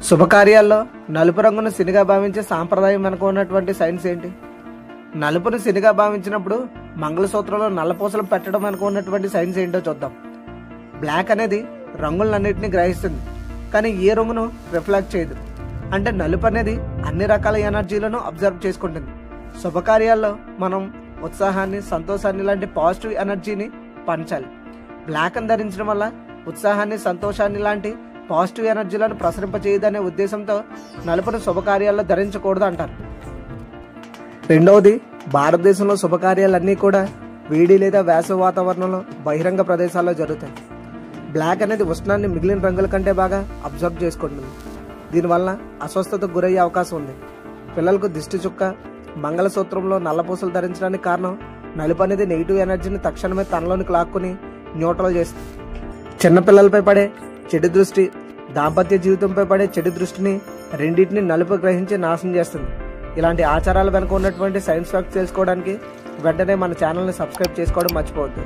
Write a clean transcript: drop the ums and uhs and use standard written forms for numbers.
శుభకార్యాల్లో నలుపు రంగును శనిగా భావించే సాంప్రదాయం వెనుక ఉన్నటువంటి సైన్స్ ఏంటి? నలుపును శనిగా భావించినప్పుడు మంగళసూత్రంలో నల్లపూసలు పెట్టడం వెనుక ఉన్నటువంటి సైన్స్ ఏంటో చూద్దాం. బ్లాక్ అనేది రంగులన్నింటినీ గ్రహిస్తుంది, కానీ ఏ రంగును రిఫ్లెక్ట్ చేయదు. అంటే నలుపు అనేది అన్ని రకాల ఎనర్జీలను అబ్జర్వ్ చేసుకుంటుంది. శుభకార్యాల్లో మనం ఉత్సాహాన్ని, సంతోషాన్ని లాంటి పాజిటివ్ ఎనర్జీని పంచాలి. బ్లాక్ అని ధరించడం వల్ల ఉత్సాహాన్ని, సంతోషాన్ని లాంటి పాజిటివ్ ఎనర్జీలను ప్రసరింపచేయదనే ఉద్దేశంతో నలుపును శుభకార్యాల్లో ధరించకూడదు అంటారు. రెండవది, భారతదేశంలో శుభకార్యాలన్నీ కూడా వేడి లేదా వేసవి వాతావరణంలో బహిరంగ ప్రదేశాల్లో జరుగుతాయి. బ్లాక్ అనేది ఉష్ణాన్ని మిగిలిన రంగుల కంటే బాగా అబ్జర్వ్ చేసుకుంటుంది. దీనివల్ల అస్వస్థతకు గురయ్యే అవకాశం ఉంది. పిల్లలకు దిష్టి చుక్క, మంగళసూత్రంలో నల్లపూసలు ధరించడానికి కారణం నలుపు అనేది నెగిటివ్ ఎనర్జీని తక్షణమే తనలోనికి లాక్కుని న్యూట్రల్ చేస్తుంది. చిన్నపిల్లలపై పడే చెడు దృష్టి, దాంపత్య జీవితంపై పడే చెడు దృష్టిని రెండింటిని నలుపు గ్రహించి నాశనం చేస్తుంది. ఇలాంటి ఆచారాల వెనుక ఉన్నటువంటి సైన్స్ ఫ్యాక్ట్స్ తెలుసుకోవడానికి వెంటనే మన ఛానల్ని సబ్స్క్రైబ్ చేసుకోవడం మర్చిపోవద్దు.